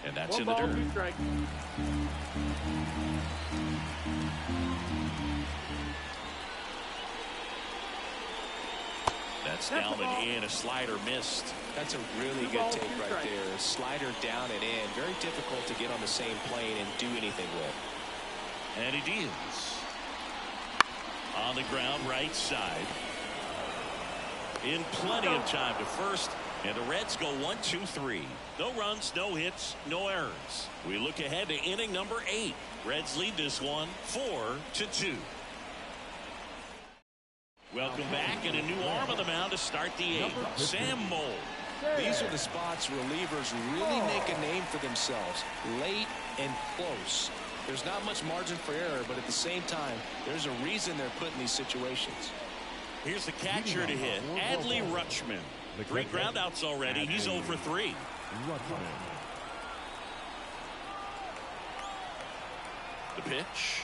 And that's in the dirt. That's down and in. A slider missed. That's a really good take right there. A slider down and in. Very difficult to get on the same plane and do anything with. And he deals. On the ground, right side. In plenty of time to first. And the Reds go 1-2-3. No runs, no hits, no errors. We look ahead to inning number 8. Reds lead this one 4-2. Welcome back, and a new arm on the mound to start the 8th. Sam Moll. These are the spots relievers really make a name for themselves. Late and close. There's not much margin for error, but at the same time, there's a reason they're put in these situations. Here's the catcher to hit, Adley Rutschman. 3 groundouts already. He's 0 for 3. The pitch.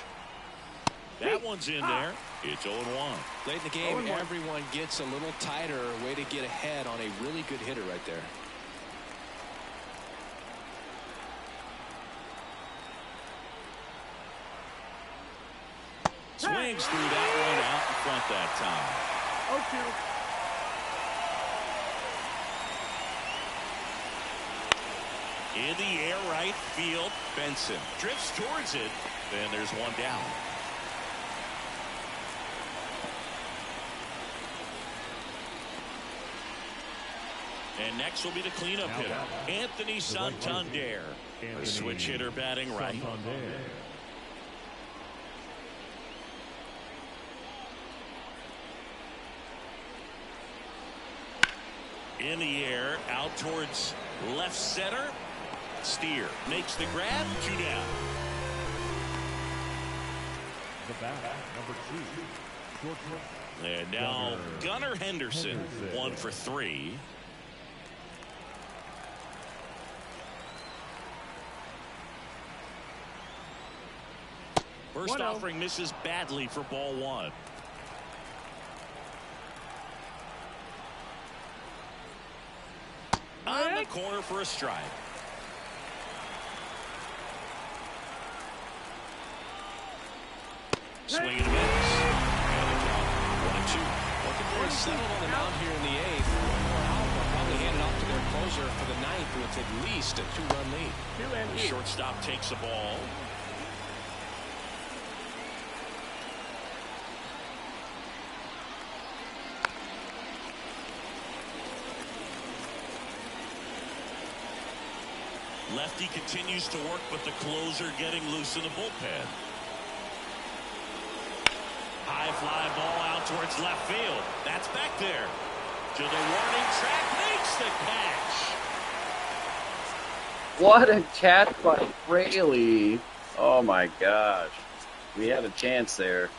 That one's in there. It's 0-1. Late in the game, everyone gets a little tighter. A way to get ahead on a really good hitter right there. Swings through that one out in front that time. 0-2. In the air, right field. Benson drifts towards it. Then there's one down. And next will be the cleanup hitter, Anthony Santander. The switch hitter batting right. In the air, out towards left center. Steer makes the grab. 2 down. The bat, number 2. And now Gunnar Henderson, 1 for 3. First offering misses badly for ball 1. On the corner for a strike. Swing and a miss. And a count, 1-2. Looking for a settle on the mound here in the 8th. They'll probably hand it off to their closer for the 9th with at least a 2-run lead. The shortstop takes the ball. Lefty continues to work, but the closer getting loose in the bullpen. High fly ball out towards left field. That's back there. To the warning track, makes the catch. What a catch by Fraley. Oh my gosh. We had a chance there.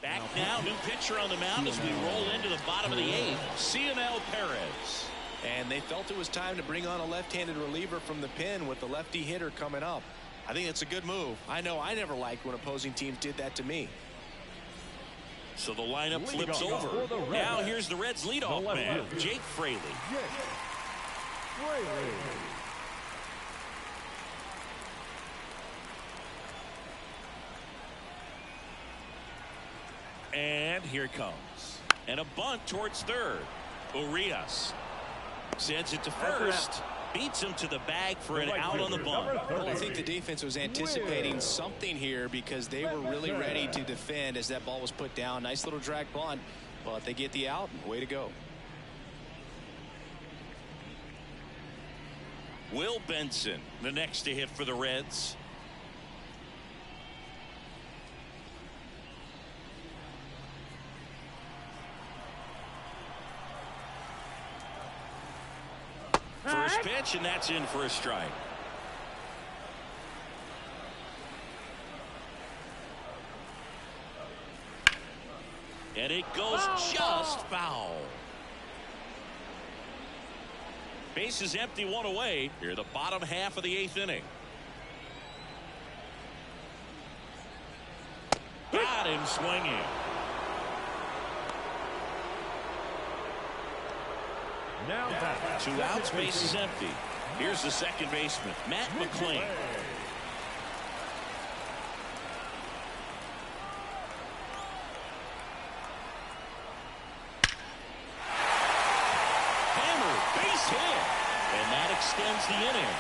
Back now, new pitcher on the mound as we roll into the bottom of the 8th. Cionel Perez. And they felt it was time to bring on a left-handed reliever from the pen with the lefty hitter coming up. I think it's a good move. I know I never liked when opposing teams did that to me. So the lineup flips over. Now here's the Reds' leadoff man, Jake Fraley. And here it comes. And a bunt towards third. Urias sends it to first. Beats him to the bag for an out on the bunt. Well, I think the defense was anticipating something here because they were really ready to defend as that ball was put down. Nice little drag bunt, but they get the out. Way to go. Will Benson, the next to hit for the Reds. First pitch, and that's in for a strike. And it goes just foul. Base is empty, 1 away. Here, the bottom half of the 8th inning. Got him swinging. Now back. 2 outs, base is empty. Here's the second baseman, Matt McLean. Hammer, base hit. And that extends the inning.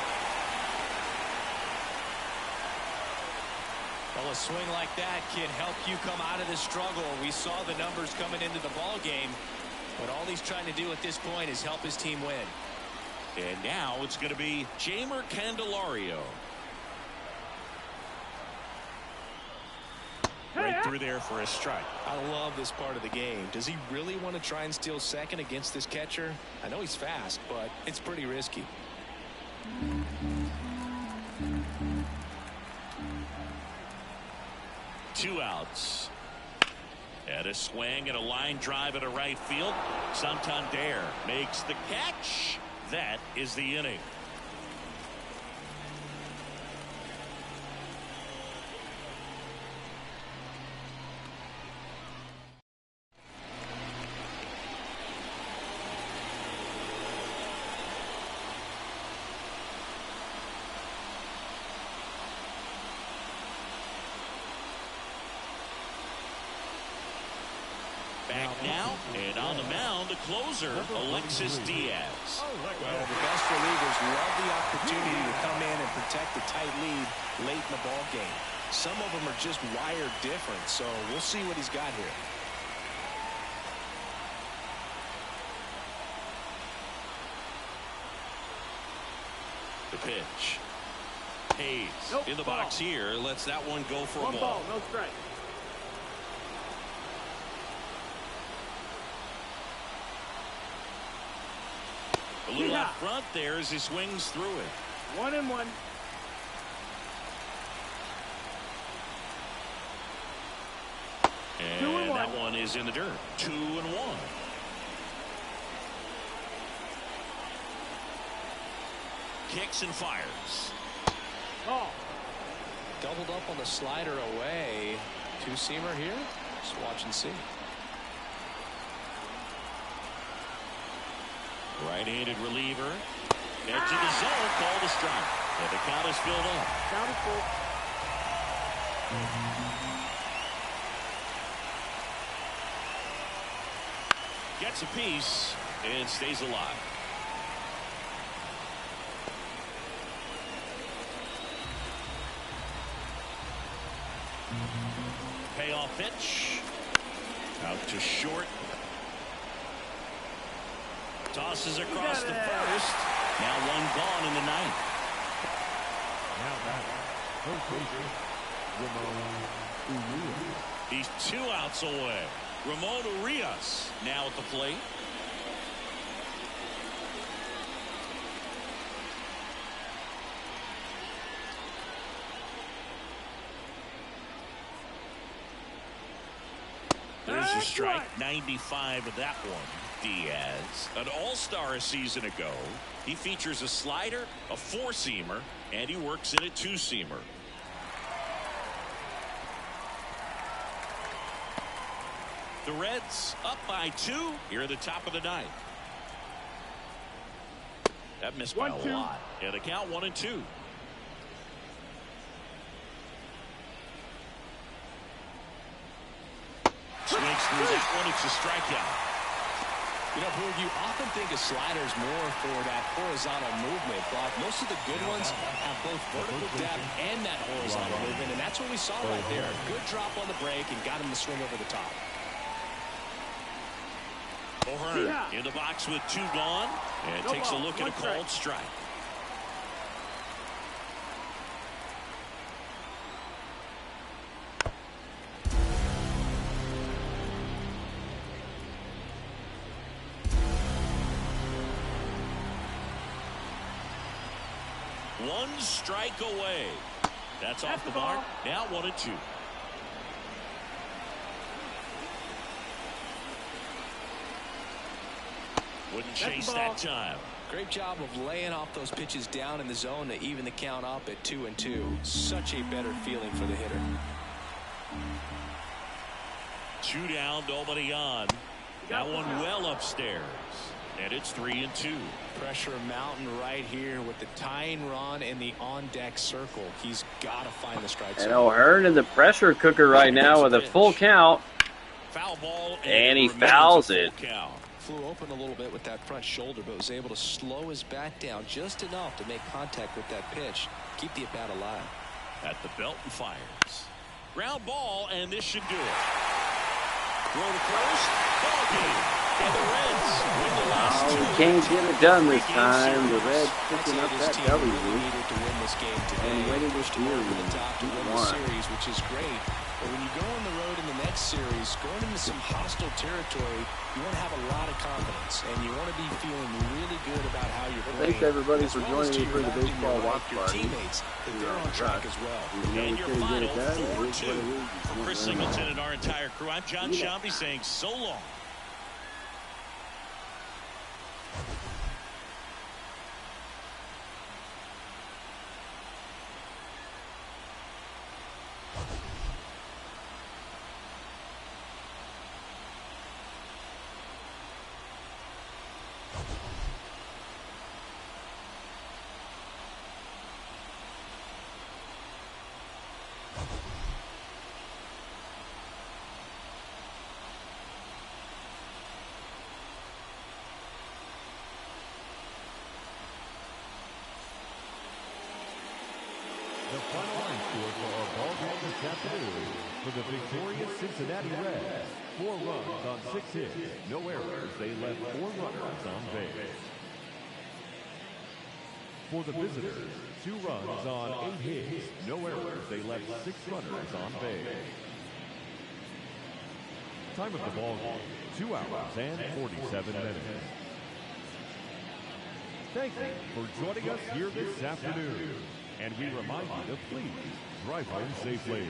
Well, a swing like that can help you come out of this struggle. We saw the numbers coming into the ball game. But all he's trying to do at this point is help his team win. And now it's going to be Jeimer Candelario. Right through there for a strike. I love this part of the game. Does he really want to try and steal second against this catcher? I know he's fast, but it's pretty risky. Two outs. And a swing and a line drive at a right field. Santander makes the catch. That is the inning. Back now, and on the mound, the closer, Alexis Diaz. Well, the best relievers love the opportunity to come in and protect the tight lead late in the ball game. Some of them are just wired different, so we'll see what he's got here. The pitch. Hayes in the box here. Lets that one go for a ball. No strike. A little out front there as he swings through it. 1-1. That one is in the dirt. 2-1. Kicks and fires. Ball. Doubled up on the slider away. Two-seamer here. Just watch and see. Right-handed reliever. Edge of the zone. Called a strike. And the count is filled up. Count is full. Gets a piece and stays alive. Payoff pitch. Out to short. Tosses across the first. Now one gone in the ninth. Now back. First baseman, Ramon Urias. He's 2 outs away. Ramon Urias now at the plate. There's a strike. 95 of that one. Diaz, an all-star a season ago. He features a slider, a 4-seamer, and he works in a 2-seamer. The Reds up by 2 here at the top of the ninth. That missed by a lot. And the count 1-2. Swings through that one. It's a strikeout. You know, Boog, you often think of sliders more for that horizontal movement, but most of the good ones have both vertical depth and that horizontal movement, and that's what we saw right there. Good drop on the break and got him to swing over the top. O'Hearn in the box with 2 gone and takes a look at a called strike. One strike away. That's off the mark. Now 1-2. Wouldn't chase that time. Great job of laying off those pitches down in the zone to even the count up at 2-2. Such a better feeling for the hitter. 2 down, nobody on. That one well upstairs. And it's 3-2. Pressure mountain right here with the tying run in the on-deck circle. He's got to find the strike zone. And O'Hearn in the pressure cooker right now with a full count. Foul ball. And he fouls it. Count. Flew open a little bit with that front shoulder, but was able to slow his bat down just enough to make contact with that pitch. Keep the at-bat alive. At the belt and fires. Ground ball, and this should do it. Throw to first. Ball game. And the Reds win the last 2. Can't get it done this time. The Reds picking up that W. Needed to win this game today. And winning this Pushed over the series. top to win the series, which is great. But when you go on the road in the next series, going into some hostile territory, you want to have a lot of confidence, and you want to be feeling really good about how you're playing. Thanks everybody for As well as joining me to for the your baseball watch your party. teammates, that they're on track as well. And your final 4-2. For Chris Singleton and our entire crew, I'm John Shambi saying so long. The final line score for our ball game this afternoon for the victorious Cincinnati Reds. 4 runs on 6 hits, no errors. They left 4 runners on base. For the visitors, 2 runs on 8 hits, no errors. They left 6 runners on base. Time of the ball game, 2 hours and 47 minutes. Thank you for joining us here this afternoon. And we remind you to please drive home safely.